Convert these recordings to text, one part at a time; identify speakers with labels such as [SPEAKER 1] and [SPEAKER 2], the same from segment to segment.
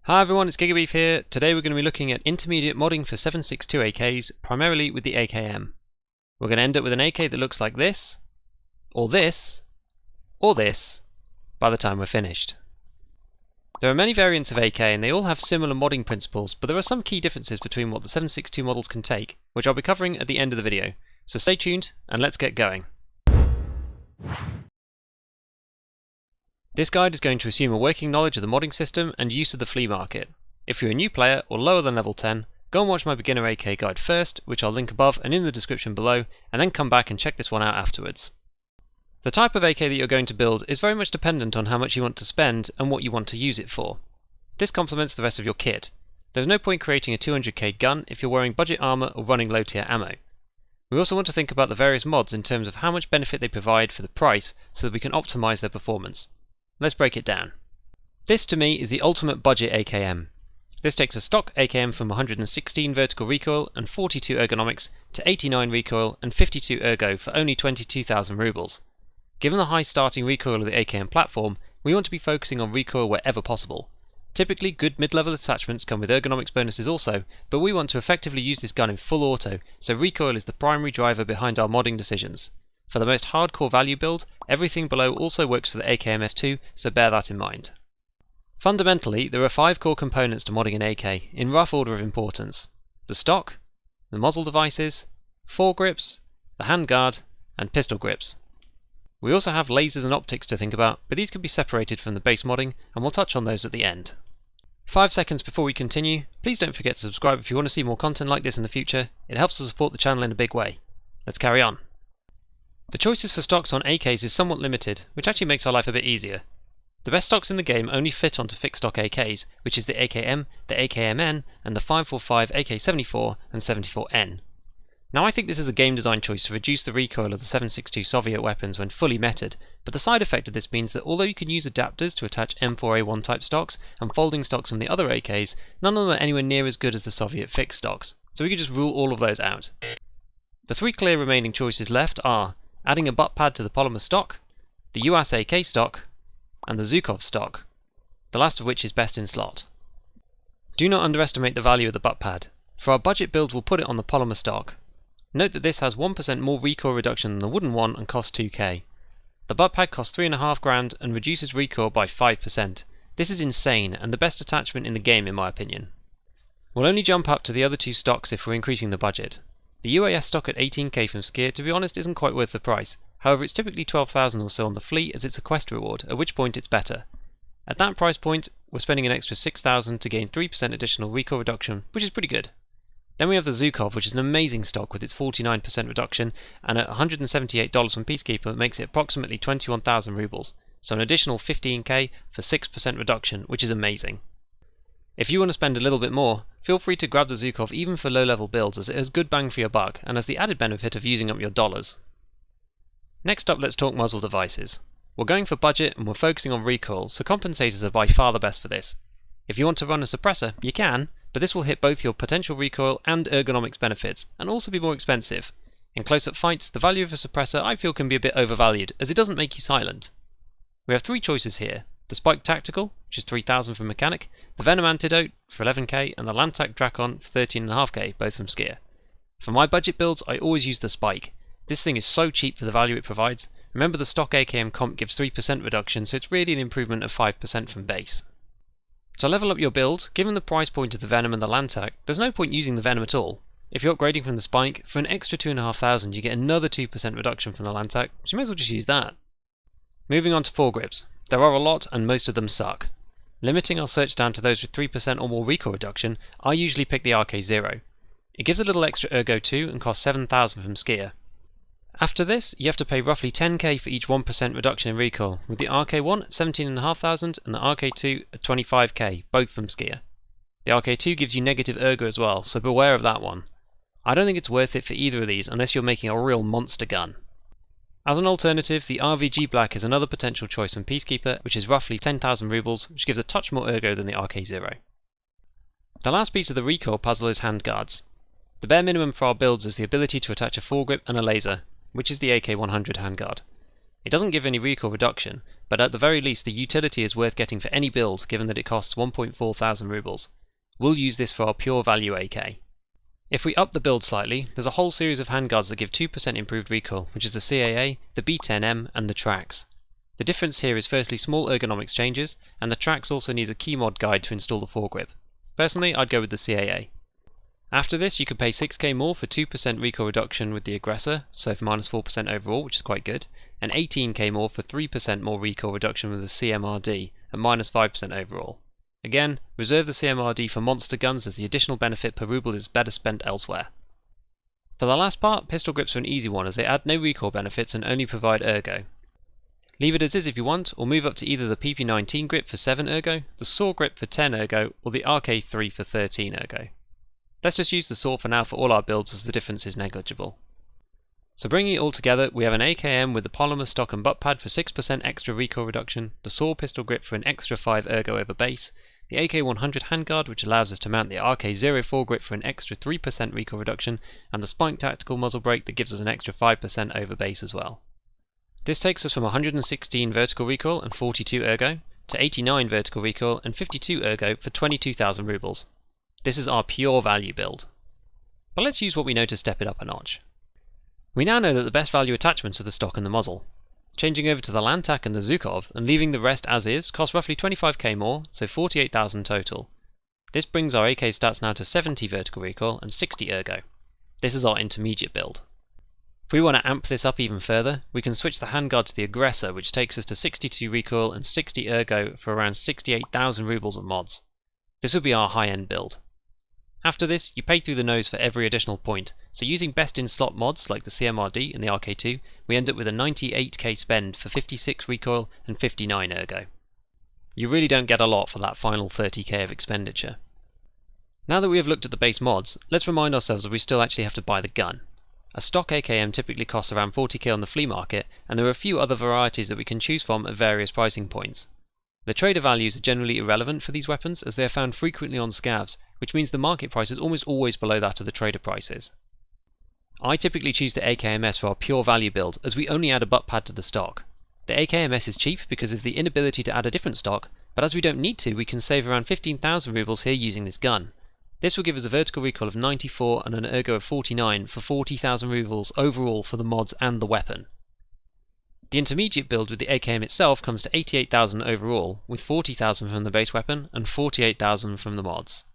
[SPEAKER 1] Hi everyone, it's GigaBeef here. Today we're going to be looking at intermediate modding for 7.62 AKs, primarily with the AKM. We're going to end up with an AK that looks like this, or this, or this, by the time we're finished. There are many variants of AK and they all have similar modding principles, but there are some key differences between what the 7.62 models can take, which I'll be covering at the end of the video. So stay tuned and let's get going. This guide is going to assume a working knowledge of the modding system and use of the flea market. If you're a new player or lower than level 10, go and watch my beginner AK guide first, which I'll link above and in the description below, and then come back and check this one out afterwards. The type of AK that you're going to build is very much dependent on how much you want to spend and what you want to use it for. This complements the rest of your kit. There's no point creating a 200k gun if you're wearing budget armor or running low tier ammo. We also want to think about the various mods in terms of how much benefit they provide for the price so that we can optimize their performance. Let's break it down. This to me is the ultimate budget AKM. This takes a stock AKM from 116 vertical recoil and 42 ergonomics to 89 recoil and 52 ergo for only 22,000 rubles. Given the high starting recoil of the AKM platform, we want to be focusing on recoil wherever possible. Typically good mid-level attachments come with ergonomics bonuses also, but we want to effectively use this gun in full auto, so recoil is the primary driver behind our modding decisions. For the most hardcore value build, everything below also works for the AKMS2, so bear that in mind. Fundamentally, there are 5 core components to modding an AK, in rough order of importance: the stock, the muzzle devices, foregrips, the handguard, and pistol grips. We also have lasers and optics to think about, but these can be separated from the base modding, and we'll touch on those at the end. 5 seconds before we continue, please don't forget to subscribe if you want to see more content like this in the future. It helps to support the channel in a big way. Let's carry on. The choices for stocks on AKs is somewhat limited, which actually makes our life a bit easier. The best stocks in the game only fit onto fixed stock AKs, which is the AKM, the AKMN, and the 545 AK74 and 74N. Now I think this is a game design choice to reduce the recoil of the 7.62 Soviet weapons when fully meted, but the side effect of this means that although you can use adapters to attach M4A1 type stocks and folding stocks from the other AKs, none of them are anywhere near as good as the Soviet fixed stocks, so we could just rule all of those out. The 3 clear remaining choices left are adding a butt pad to the polymer stock, the US AK stock, and the Zhukov stock, the last of which is best in slot. Do not underestimate the value of the butt pad. For our budget build we'll put it on the polymer stock. Note that this has 1% more recoil reduction than the wooden one and costs 2k. The butt pad costs 3.5 grand and reduces recoil by 5%. This is insane and the best attachment in the game in my opinion. We'll only jump up to the other 2 stocks if we're increasing the budget. The UAS stock at 18k from Skier, to be honest, isn't quite worth the price. However, it's typically 12,000 or so on the fleet as it's a quest reward, at which point it's better. At that price point, we're spending an extra 6,000 to gain 3% additional recoil reduction, which is pretty good. Then we have the Zhukov, which is an amazing stock with its 49% reduction, and at $178 from Peacekeeper it makes it approximately 21,000 rubles, so an additional 15k for 6% reduction, which is amazing. If you want to spend a little bit more, feel free to grab the Zhukov even for low level builds as it has good bang for your buck and has the added benefit of using up your dollars. Next up, let's talk muzzle devices. We're going for budget and we're focusing on recoil, so compensators are by far the best for this. If you want to run a suppressor, you can, but this will hit both your potential recoil and ergonomics benefits and also be more expensive. In close-up fights, the value of a suppressor I feel can be a bit overvalued as it doesn't make you silent. We have 3 choices here: the Spike Tactical, which is 3,000 from Mechanic, the Venom Antidote for 11k, and the Lantak Drakon for 13.5k, both from Skier. For my budget builds, I always use the Spike. This thing is so cheap for the value it provides. Remember the stock AKM comp gives 3% reduction, so it's really an improvement of 5% from base. To level up your build, given the price point of the Venom and the Lantak, there's no point using the Venom at all. If you're upgrading from the Spike, for an extra 2,500 you get another 2% reduction from the Lantak, so you may as well just use that. Moving on to foregrips. There are a lot and most of them suck. Limiting our search down to those with 3% or more recoil reduction, I usually pick the RK0. It gives a little extra ergo too and costs 7,000 from Skier. After this, you have to pay roughly 10k for each 1% reduction in recoil, with the RK1 at 17,500 and the RK2 at 25k, both from Skier. The RK2 gives you negative ergo as well, so beware of that one. I don't think it's worth it for either of these unless you're making a real monster gun. As an alternative, the RVG Black is another potential choice from Peacekeeper, which is roughly 10,000 rubles, which gives a touch more ergo than the RK0. The last piece of the recoil puzzle is handguards. The bare minimum for our builds is the ability to attach a foregrip and a laser, which is the AK100 handguard. It doesn't give any recoil reduction, but at the very least the utility is worth getting for any build given that it costs 1.4 thousand rubles. We'll use this for our pure value AK. If we up the build slightly, there's a whole series of handguards that give 2% improved recoil, which is the CAA, the B10M and the tracks. The difference here is firstly small ergonomics changes, and the tracks also needs a key mod guide to install the foregrip. Personally, I'd go with the CAA. After this, you can pay 6k more for 2% recoil reduction with the aggressor, so for -4% overall, which is quite good, and 18k more for 3% more recoil reduction with the CMRD, at -5% overall. Again, reserve the CMRD for monster guns as the additional benefit per ruble is better spent elsewhere. For the last part, pistol grips are an easy one as they add no recoil benefits and only provide ergo. Leave it as is if you want, or move up to either the PP19 grip for 7 ergo, the SAW grip for 10 ergo, or the RK3 for 13 ergo. Let's just use the SAW for now for all our builds as the difference is negligible. So bringing it all together, we have an AKM with the polymer stock and butt pad for 6% extra recoil reduction, the SAW pistol grip for an extra 5 ergo over base, the AK100 handguard which allows us to mount the RK04 grip for an extra 3% recoil reduction, and the spike tactical muzzle brake that gives us an extra 5% over base as well. This takes us from 116 vertical recoil and 42 ergo, to 89 vertical recoil and 52 ergo for 22,000 rubles. This is our pure value build. But let's use what we know to step it up a notch. We now know that the best value attachments are the stock and the muzzle. Changing over to the Lantak and the Zhukov and leaving the rest as is costs roughly 25k more, so 48,000 total. This brings our AK stats now to 70 vertical recoil and 60 ergo. This is our intermediate build. If we want to amp this up even further, we can switch the handguard to the aggressor, which takes us to 62 recoil and 60 ergo for around 68,000 rubles of mods. This would be our high-end build. After this, you pay through the nose for every additional point, so using best-in-slot mods like the CMRD and the RK2, we end up with a 98k spend for 56 recoil and 59 ergo. You really don't get a lot for that final 30k of expenditure. Now that we have looked at the base mods, let's remind ourselves that we still actually have to buy the gun. A stock AKM typically costs around 40k on the flea market, and there are a few other varieties that we can choose from at various pricing points. The trader values are generally irrelevant for these weapons as they are found frequently on scavs, which means the market price is almost always below that of the trader prices. I typically choose the AKMS for our pure value build as we only add a butt pad to the stock. The AKMS is cheap because of the inability to add a different stock, but as we don't need to, we can save around 15,000 rubles here using this gun. This will give us a vertical recoil of 94 and an ergo of 49 for 40,000 rubles overall for the mods and the weapon. The intermediate build with the AKM itself comes to 88,000 overall, with 40,000 from the base weapon and 48,000 from the mods.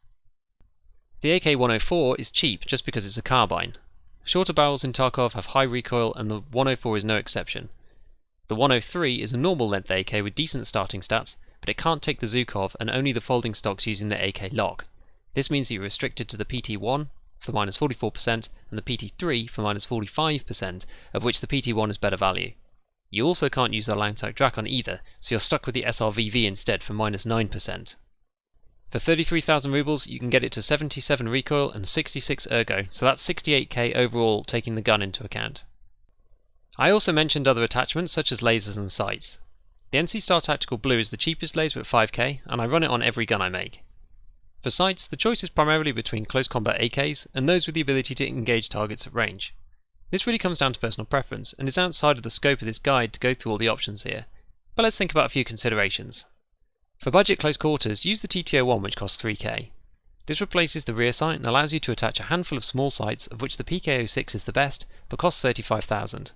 [SPEAKER 1] The AK-104 is cheap just because it's a carbine. Shorter barrels in Tarkov have high recoil and the 104 is no exception. The 103 is a normal length AK with decent starting stats, but it can't take the Zhukov and only the folding stocks using the AK lock. This means that you're restricted to the PT1 for -44% and the PT3 for -45%, of which the PT1 is better value. You also can't use the Lantak Drakon either, so you're stuck with the SRVV instead for -9%. For 33,000 rubles you can get it to 77 recoil and 66 ergo, so that's 68k overall taking the gun into account. I also mentioned other attachments such as lasers and sights. The NC Star Tactical Blue is the cheapest laser at 5k and I run it on every gun I make. For sights, the choice is primarily between close combat AKs and those with the ability to engage targets at range. This really comes down to personal preference and is outside of the scope of this guide to go through all the options here, but let's think about a few considerations. For budget close quarters, use the TTO1 which costs 3k. This replaces the rear sight and allows you to attach a handful of small sights, of which the PK06 is the best, but costs 35,000.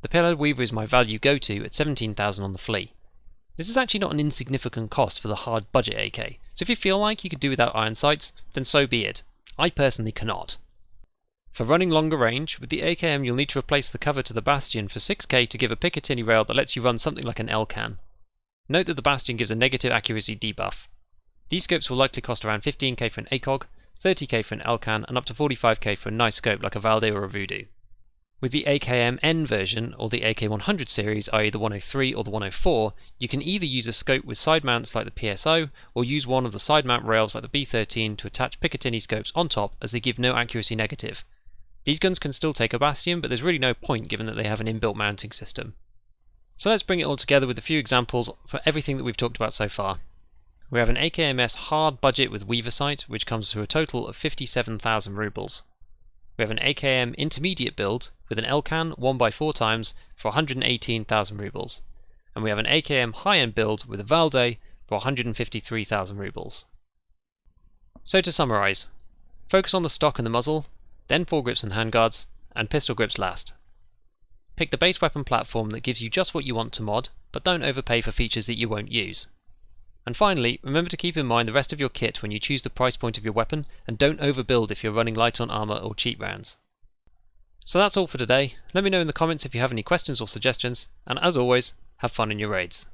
[SPEAKER 1] The Payload Weaver is my value go-to at 17,000 on the flea. This is actually not an insignificant cost for the hard budget AK, so if you feel like you could do without iron sights, then so be it. I personally cannot. For running longer range, with the AKM you'll need to replace the cover to the Bastion for 6k to give a Picatinny rail that lets you run something like an L-can. Note that the Bastion gives a negative accuracy debuff. These scopes will likely cost around 15k for an ACOG, 30k for an L-can, and up to 45k for a nice scope like a Valde or a Voodoo. With the AKM-N version, or the AK100 series, i.e. the 103 or the 104, you can either use a scope with side mounts like the PSO, or use one of the side mount rails like the B13 to attach Picatinny scopes on top as they give no accuracy negative. These guns can still take a Bastion, but there's really no point given that they have an inbuilt mounting system. So let's bring it all together with a few examples for everything that we've talked about so far. We have an AKMS hard budget with Weaver sight, which comes to a total of 57,000 rubles. we have an AKM Intermediate Build with an Elcan 1x4 for 118,000 rubles, and we have an AKM High-End Build with a Valde for 153,000 rubles. So to summarise, focus on the stock and the muzzle, then foregrips and handguards, and pistol grips last. Pick the base weapon platform that gives you just what you want to mod, but don't overpay for features that you won't use. And finally, remember to keep in mind the rest of your kit when you choose the price point of your weapon, and don't overbuild if you're running light on armour or cheap rounds. So that's all for today. Let me know in the comments if you have any questions or suggestions, and as always, have fun in your raids.